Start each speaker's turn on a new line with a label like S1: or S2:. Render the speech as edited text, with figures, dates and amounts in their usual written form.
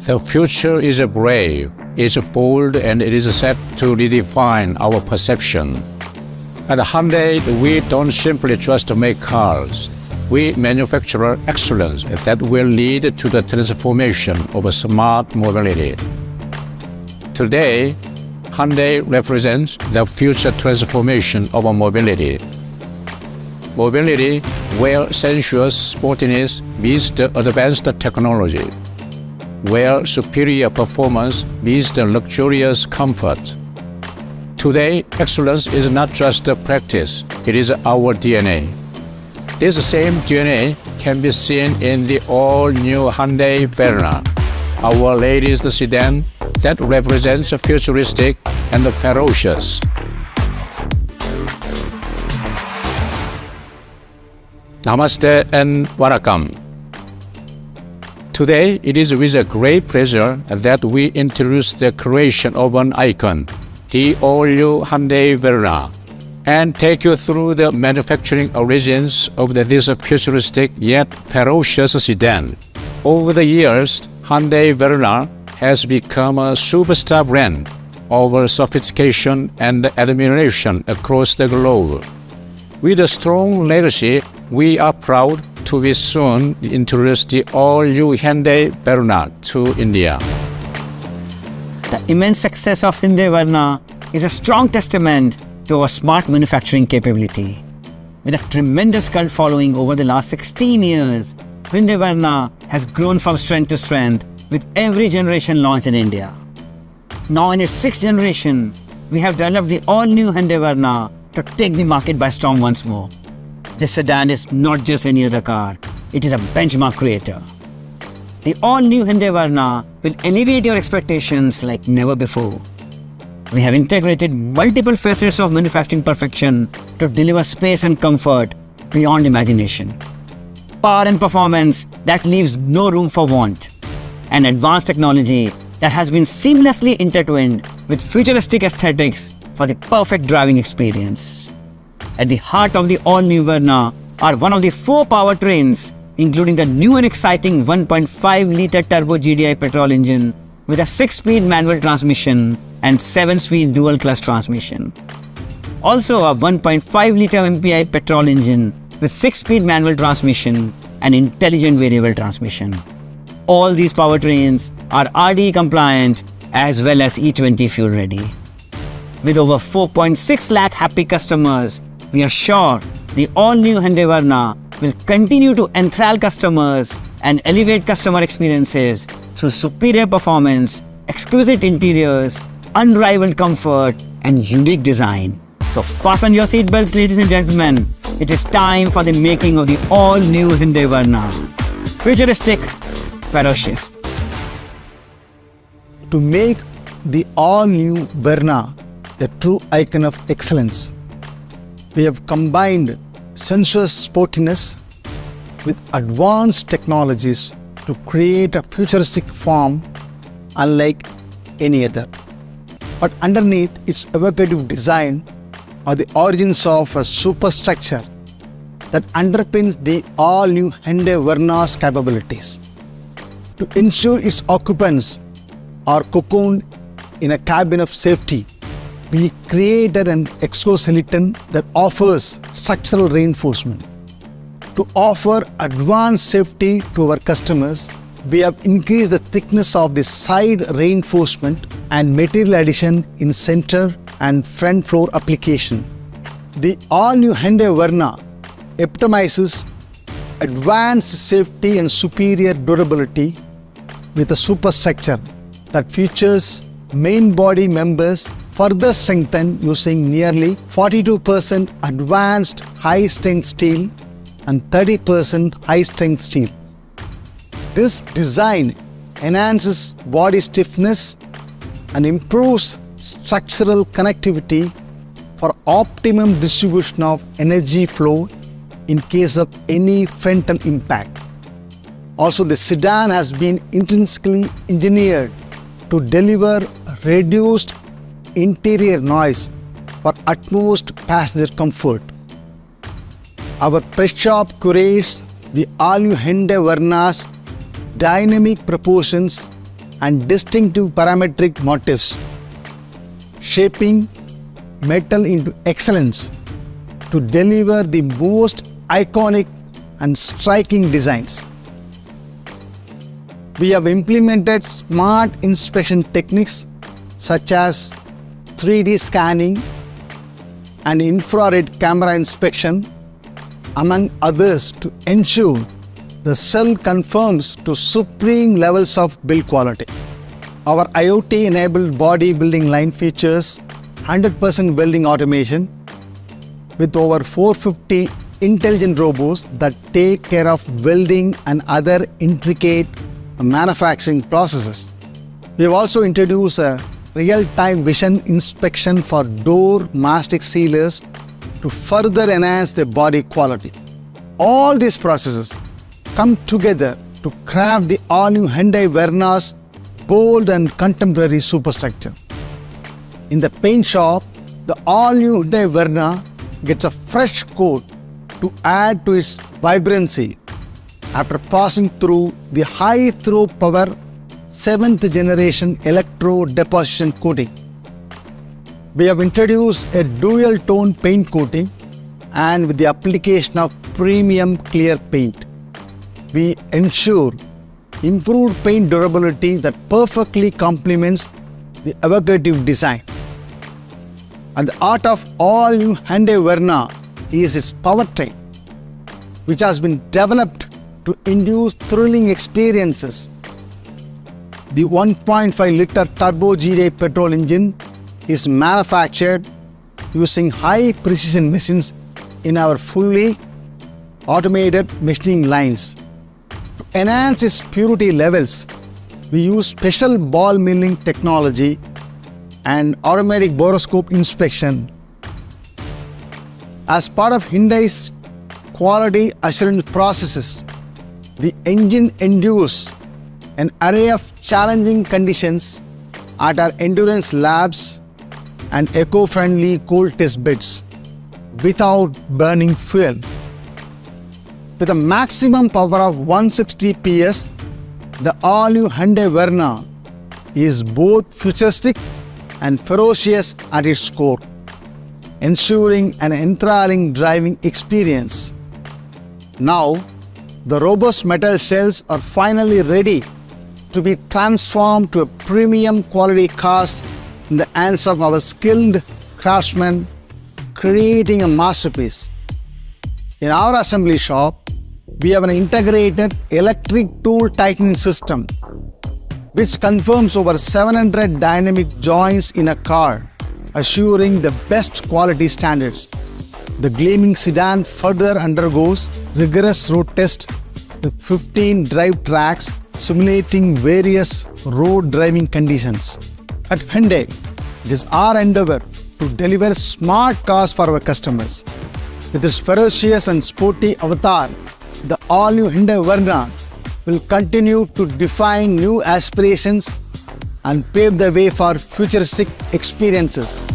S1: The future is brave, is bold, and it is set to redefine our perception. At Hyundai, we don't simply just make cars. We manufacture excellence that will lead to the transformation of smart mobility. Today, Hyundai represents the future transformation of mobility. Mobility where sensuous sportiness meets the advanced technology, where superior performance meets the luxurious comfort. Today, excellence is not just a practice, it is our DNA. This same DNA can be seen in the all-new Hyundai VERNA, our latest sedan that represents futuristic and ferocious. Namaste and welcome. Today, it is with a great pleasure that we introduce the creation of an icon, the all-new Hyundai VERNA, and take you through the manufacturing origins of this futuristic yet ferocious sedan. Over the years, Hyundai VERNA has become a superstar brand of sophistication and admiration across the globe. With a strong legacy, we are proud to be soon introduce the all-new Hyundai VERNA to India.
S2: The immense success of Hyundai VERNA is a strong testament to our smart manufacturing capability. With a tremendous cult following over the last 16 years, Hyundai VERNA has grown from strength to strength with every generation launched in India. Now in its 6th generation, we have developed the all-new Hyundai VERNA to take the market by storm once more. This sedan is not just any other car, it is a benchmark creator. The all-new Hyundai VERNA will elevate your expectations like never before. We have integrated multiple facets of manufacturing perfection to deliver space and comfort beyond imagination. Power and performance that leaves no room for want. And advanced technology that has been seamlessly intertwined with futuristic aesthetics for the perfect driving experience. At the heart of the all-new VERNA are one of the 4 powertrains, including the new and exciting 1.5-litre turbo GDI petrol engine with a 6-speed manual transmission and 7-speed dual-clutch transmission. Also a 1.5-litre MPI petrol engine with 6-speed manual transmission and intelligent variable transmission. All these powertrains are RDE compliant as well as E20 fuel ready. With over 4.6 lakh happy customers, we are sure the all-new Hyundai VERNA will continue to enthrall customers and elevate customer experiences through superior performance, exquisite interiors, unrivaled comfort, and unique design. So fasten your seatbelts, ladies and gentlemen. It is time for the making of the all-new Hyundai VERNA. Futuristic, ferocious.
S3: To make the all-new VERNA a true icon of excellence, we have combined sensuous sportiness with advanced technologies to create a futuristic form unlike any other. But underneath its evocative design are the origins of a superstructure that underpins the all-new Hyundai VERNA's capabilities. To ensure its occupants are cocooned in a cabin of safety, we created an exoskeleton that offers structural reinforcement. To offer advanced safety to our customers, we have increased the thickness of the side reinforcement and material addition in center and front floor application. The all-new Hyundai VERNA epitomizes advanced safety and superior durability with a superstructure that features main body members further strengthened using nearly 42% advanced high-strength steel and 30% high-strength steel. This design enhances body stiffness and improves structural connectivity for optimum distribution of energy flow in case of any frontal impact. Also, the sedan has been intrinsically engineered to deliver reduced interior noise for utmost passenger comfort. Our press shop curates the all-new Hyundai VERNA's dynamic proportions and distinctive parametric motifs, shaping metal into excellence to deliver the most iconic and striking designs. We have implemented smart inspection techniques such as 3D scanning and infrared camera inspection, among others, to ensure the cell conforms to supreme levels of build quality. Our IoT-enabled body building line features 100% welding automation with over 450 intelligent robots that take care of welding and other intricate manufacturing processes. We have also introduced a real-time vision inspection for door mastic sealers to further enhance their body quality. All these processes come together to craft the all-new Hyundai VERNA's bold and contemporary superstructure. In the paint shop, the all-new Hyundai VERNA gets a fresh coat to add to its vibrancy after passing through the high-throw power 7th generation Electro Deposition coating. We have introduced a dual-tone paint coating, and with the application of premium clear paint, we ensure improved paint durability that perfectly complements the evocative design. At the heart of all new Hyundai VERNA is its powertrain, which has been developed to induce thrilling experiences. The 1.5-liter turbo GD petrol engine is manufactured using high-precision machines in our fully automated machining lines. To enhance its purity levels, we use special ball milling technology and automatic boroscope inspection. As part of Hyundai's quality assurance processes, the engine endures an array of challenging conditions at our endurance labs and eco-friendly cold test beds without burning fuel. With a maximum power of 160 PS, the all-new Hyundai VERNA is both futuristic and ferocious at its core, ensuring an enthralling driving experience. Now, the robust metal shells are finally ready to be transformed to a premium quality cast in the hands of our skilled craftsmen, creating a masterpiece. In our assembly shop, we have an integrated electric tool tightening system which confirms over 700 dynamic joints in a car, assuring the best quality standards. The gleaming sedan further undergoes rigorous road tests with 15 drive tracks simulating various road driving conditions. At Hyundai, it is our endeavor to deliver smart cars for our customers. With its ferocious and sporty avatar, the all-new Hyundai VERNA will continue to define new aspirations and pave the way for futuristic experiences.